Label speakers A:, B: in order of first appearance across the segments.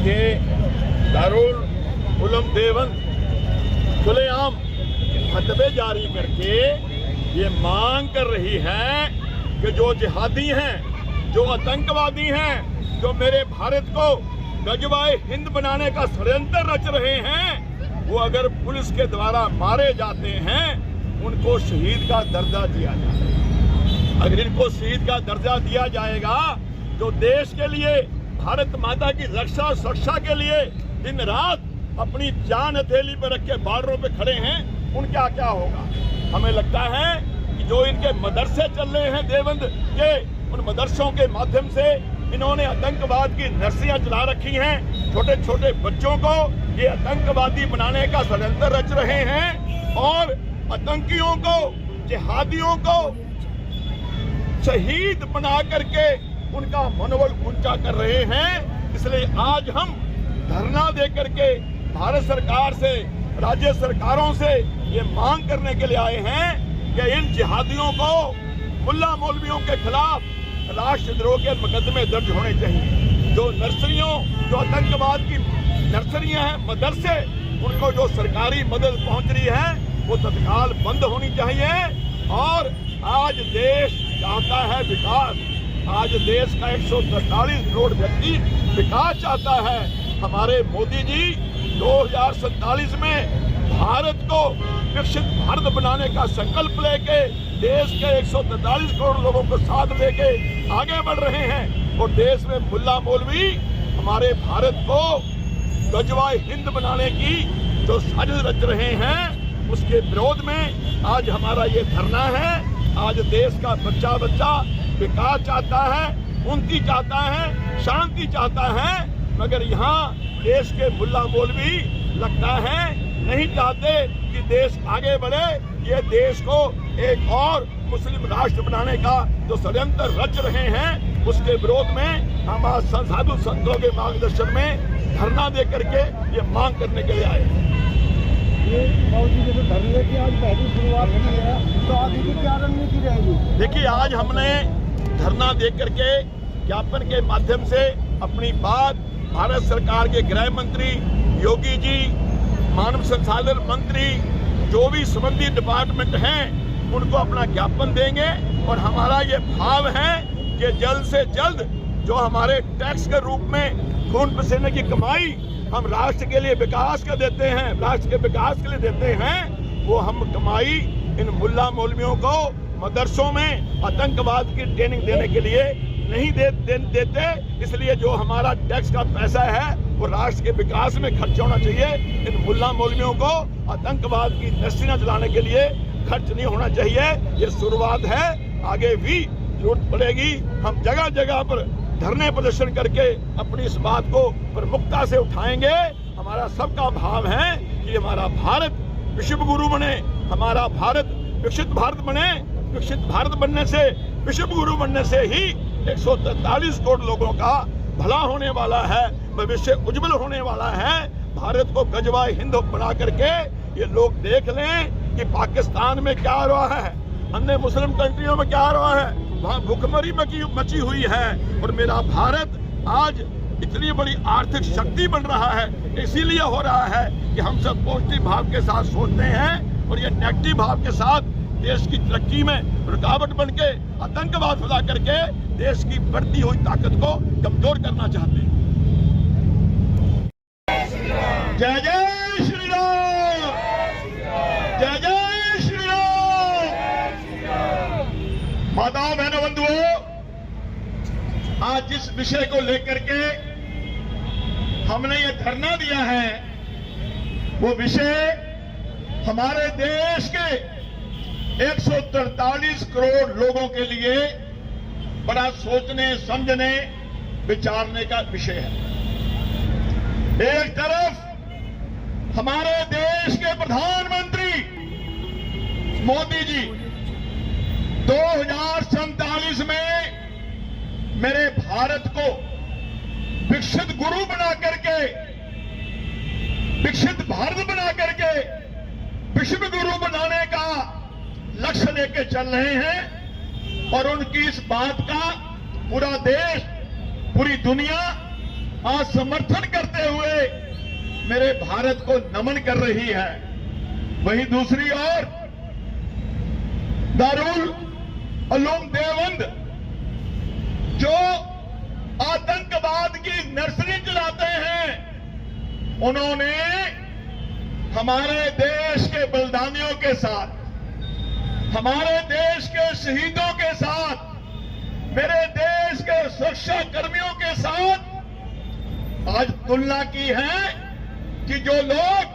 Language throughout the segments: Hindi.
A: देखिए, दारुल उलूम देवबंद खुलेआम फतवे जारी करके ये मांग कर रही है कि जो जिहादी हैं, जो आतंकवादी हैं, जो मेरे भारत को गजवाए हिंद बनाने का षड्यंत्र रच रहे हैं, वो अगर पुलिस के द्वारा मारे जाते हैं, उनको शहीद का दर्जा दिया जाए। अगर इनको शहीद का दर्जा दिया जाएगा, जो देश के लिए, भारत माता की रक्षा सुरक्षा के लिए दिन रात अपनी जान हथेली पर रख के बॉर्डरों पे खड़े हैं, उनका क्या होगा? हमें लगता है कि जो इनके मदरसे चल रहे हैं देवबंद के, उन मदरसों के माध्यम से इन्होंने आतंकवाद की नर्सरियां चला रखी हैं। छोटे छोटे बच्चों को ये आतंकवादी बनाने का षड्यंत्र रच रहे हैं और आतंकियों को, जिहादियों को शहीद बना करके उनका मनोबल ऊंचा कर रहे हैं। इसलिए आज हम धरना दे करके भारत सरकार से, राज्य सरकारों से ये मांग करने के लिए आए हैं कि इन जिहादियों को, मुल्ला मौलवियों के खिलाफ राष्ट्रद्रोह के मुकदमे दर्ज होने चाहिए। जो नर्सरियों, जो आतंकवाद की नर्सरियां हैं, मदरसे, उनको जो सरकारी मदद पहुंच रही है वो तत्काल बंद होनी चाहिए। और आज देश चाहता है विकास, आज देश का 143 करोड़ व्यक्ति विकास चाहता है। हमारे मोदी जी 2047 में भारत को विकसित भारत बनाने का संकल्प लेके देश के 143 करोड़ लोगों को साथ लेके आगे बढ़ रहे हैं। और देश में मुल्ला मौलवी हमारे भारत को गजवाए हिंद बनाने की जो साजिश रच रहे हैं, उसके विरोध में आज हमारा ये धरना है। आज देश का बच्चा बच्चा विकास चाहता है, उन्नति चाहता है, शांति चाहता है, मगर यहाँ देश के मुल्ला मौलवी लगता है नहीं चाहते कि देश आगे बढ़े। ये देश को एक और मुस्लिम राष्ट्र बनाने का जो षड्यंत्र रच रहे हैं, उसके विरोध में हम आज साधु संतों के मार्गदर्शन में धरना दे करके ये मांग करने के लिए आए।
B: ये धरने की आज पहली शुरुआत हुई है, तो आगे की क्या रणनीति रहेगी? देखिए,
A: आज हमने धरना दे करके ज्ञापन के माध्यम से अपनी बात भारत सरकार के गृह मंत्री योगी जी, मानव संसाधन मंत्री, जो भी संबंधित डिपार्टमेंट हैं, उनको अपना ज्ञापन देंगे। और हमारा ये भाव है कि जल्द से जल्द जो हमारे टैक्स के रूप में खून पसीने की कमाई हम राष्ट्र के लिए विकास के देते हैं, राष्ट्र के विकास के लिए देते हैं, वो हम कमाई इन मुल्ला मौलवियों को मदरसों में आतंकवाद की ट्रेनिंग देने के लिए नहीं देते। इसलिए जो हमारा टैक्स का पैसा है वो राष्ट्र के विकास में खर्च होना चाहिए। इन मुल्ला मौलवियों को आतंकवाद की नर्सरियां चलाने के लिए खर्च नहीं होना चाहिए। ये शुरुआत है, आगे भी जरूरत पड़ेगी। हम जगह जगह पर धरने प्रदर्शन करके अपनी इस बात को प्रमुखता से उठाएंगे। हमारा सबका भाव है कि हमारा भारत विश्व गुरु बने, हमारा भारत विकसित भारत बने। विकसित भारत बनने से, विश्व गुरु बनने से ही 143 करोड़ लोगों का भला होने वाला है, भविष्य उज्जवल होने वाला है। भारत को गजवाए हिंद बना करके ये लोग देख लें कि पाकिस्तान में क्या हो रहा है, अन्य मुस्लिम कंट्रियों में क्या हो रहा है, वहाँ भुखमरी मची हुई है। और मेरा भारत आज इतनी बड़ी आर्थिक शक्ति बन रहा है, इसीलिए हो रहा है कि हम सब पॉजिटिव भाव के साथ सोचते हैं और ये नेगेटिव भाव के साथ देश की तरक्की में रुकावट बन के आतंकवाद फैला करके देश की बढ़ती हुई ताकत को कमजोर करना चाहते हैं। जय जय श्री राम, जय जय श्री राम। माताओं बहनों बंधुओं, आज जिस विषय को लेकर के हमने ये धरना दिया है, वो विषय हमारे देश के 143 करोड़ लोगों के लिए बड़ा सोचने, समझने, विचारने का विषय है। एक तरफ हमारे देश के प्रधानमंत्री मोदी जी 2047 में मेरे भारत को विकसित गुरु बना करके, विकसित भारत बना करके विश्व गुरु बनाने का लक्ष्य लेके चल रहे हैं। और उनकी इस बात का पूरा देश, पूरी दुनिया आज समर्थन करते हुए मेरे भारत को नमन कर रही है। वहीं दूसरी ओर दारुल उलूम देवबंद जो आतंकवाद की नर्सरी चलाते हैं, उन्होंने हमारे देश के बलिदानियों के साथ, हमारे देश के शहीदों के साथ, मेरे देश के सुरक्षा कर्मियों के साथ आज तुलना की है कि जो लोग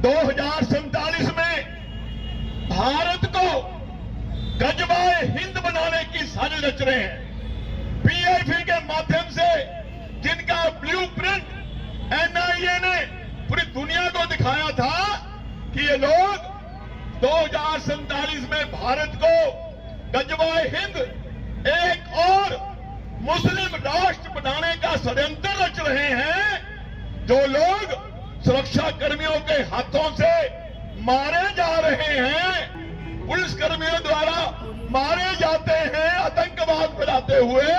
A: 2047 में भारत को गजवाए हिंद बनाने की साजिश रच रहे हैं, पीआईबी के माध्यम से जिनका ब्लूप्रिंट एनआईए ने पूरी दुनिया को दिखाया था कि ये लोग 2047 में भारत को गजवाए हिंद एक और मुस्लिम राष्ट्र बनाने का षड्यंत्र रच रहे हैं। जो लोग सुरक्षा कर्मियों के हाथों से मारे जा रहे हैं, पुलिस कर्मियों द्वारा मारे जाते हैं आतंकवाद फैलाते हुए,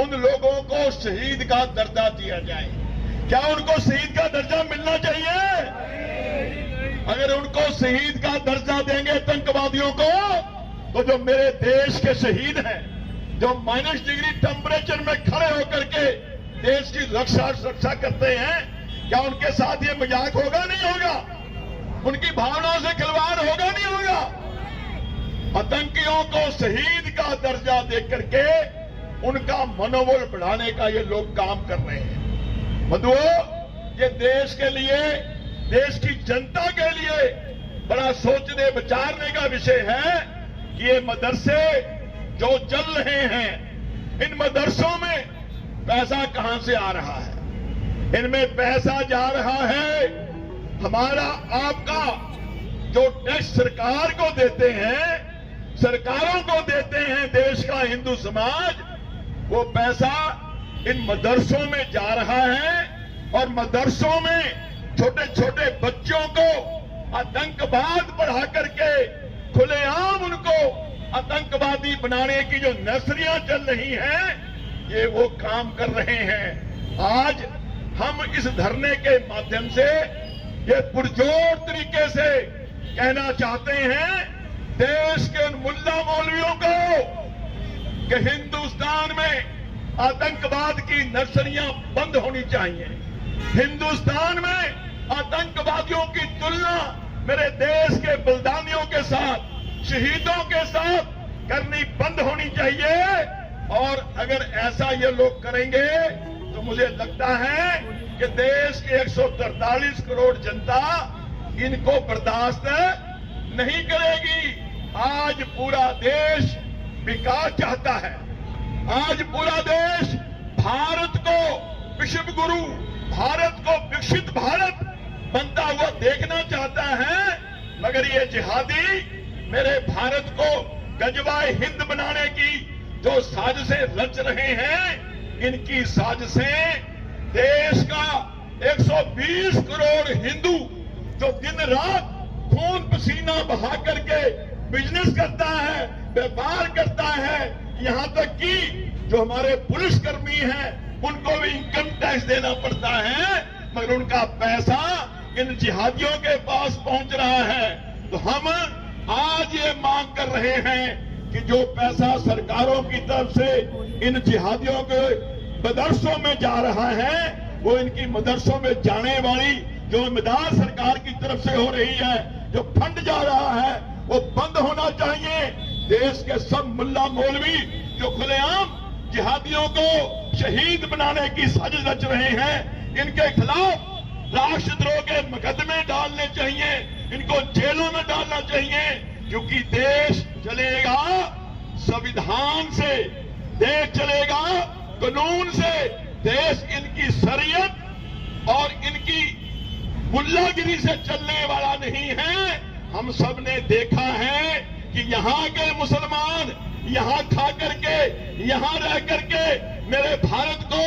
A: उन लोगों को शहीद का दर्जा दिया जाए। क्या उनको शहीद का दर्जा मिलना चाहिए? अगर उनको शहीद का दर्जा देंगे आतंकवादियों को, तो जो मेरे देश के शहीद हैं, जो -डिग्री टेम्परेचर में खड़े होकर के देश की सुरक्षा करते हैं, क्या उनके साथ ये मजाक होगा? नहीं होगा। उनकी भावनाओं से खिलवाड़ होगा? नहीं होगा। आतंकियों को शहीद का दर्जा देकर के उनका मनोबल बढ़ाने का ये लोग काम कर रहे हैं। बंधुओं, ये देश के लिए, देश की जनता के लिए बड़ा सोचने विचारने का विषय है कि ये मदरसे जो चल रहे हैं, इन मदरसों में पैसा कहां से आ रहा है? इनमें पैसा जा रहा है हमारा आपका जो टैक्स सरकार को देते हैं, सरकारों को देते हैं देश का हिंदू समाज, वो पैसा इन मदरसों में जा रहा है और मदरसों में छोटे छोटे बच्चों को आतंकवाद बढ़ा करके खुलेआम उनको आतंकवादी बनाने की जो नर्सरियां चल रही हैं, ये वो काम कर रहे हैं। आज हम इस धरने के माध्यम से ये पुरजोर तरीके से कहना चाहते हैं देश के उन मुल्ला मौलवियों को कि हिंदुस्तान में आतंकवाद की नर्सरियां बंद होनी चाहिए। हिंदुस्तान में आतंकवादियों की तुलना मेरे देश के बलिदानियों के साथ, शहीदों के साथ करनी बंद होनी चाहिए। और अगर ऐसा ये लोग करेंगे तो मुझे लगता है कि देश की 143 करोड़ जनता इनको बर्दाश्त नहीं करेगी। आज पूरा देश विकास चाहता है, आज पूरा देश भारत को विश्व गुरु, भारत को विकसित भारत बनता हुआ देखना चाहता है। मगर ये जिहादी मेरे भारत को गजवाए हिंद बनाने की जो साजिशें रच रहे हैं, इनकी साजिशें देश का 120 करोड़ हिंदू जो दिन रात खून पसीना बहा करके बिजनेस करता है, व्यापार करता है, यहां तक कि जो हमारे पुलिसकर्मी हैं उनको भी इनकम टैक्स देना पड़ता है, मगर उनका पैसा इन जिहादियों के पास पहुंच रहा है। तो हम आज ये मांग कर रहे हैं कि जो पैसा सरकारों की तरफ से इन जिहादियों के मदरसों में जा रहा है, वो इनकी मदरसों में जाने वाली जो इमदाद सरकार की तरफ से हो रही है, जो फंड जा रहा है, वो बंद होना चाहिए। देश के सब मुल्ला मौलवी जो खुलेआम जिहादियों को शहीद बनाने की साजिश रच रहे हैं, इनके खिलाफ राष्ट्रद्रोह के मुकदमे डालने चाहिए, इनको जेलों में डालना चाहिए। क्योंकि देश चलेगा संविधान से, देश चलेगा कानून से, देश इनकी शरीयत और इनकी मुल्लागिरी से चलने वाला नहीं है। हम सब ने देखा है कि यहाँ के मुसलमान यहाँ खा करके, यहाँ रह करके मेरे भारत को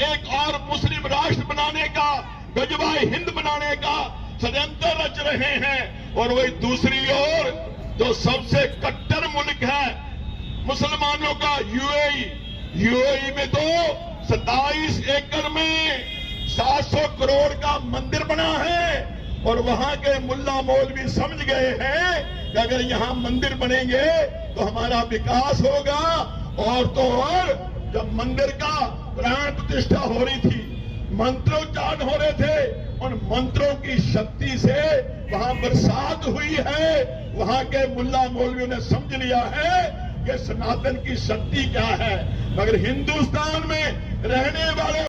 A: एक और मुस्लिम राष्ट्र बनाने का, गजवाए हिंद बनाने का षड्यंत्र रच रहे हैं। और वही दूसरी ओर जो सबसे कट्टर मुल्क है मुसलमानों का यूएई में तो 27 एकड़ में 700 करोड़ का मंदिर बना है और वहां के मुल्ला मौलवी समझ गए हैं कि अगर यहां मंदिर बनेंगे तो हमारा विकास होगा। और तो और जब मंदिर का प्राण प्रतिष्ठा हो रही थी, मंत्रोच्चारण हो रहे थे, उन मंत्रों की शक्ति से वहां बरसात हुई है। वहां के मुल्ला मौलवियों ने समझ लिया है कि सनातन की शक्ति क्या है। मगर हिंदुस्तान में रहने वाले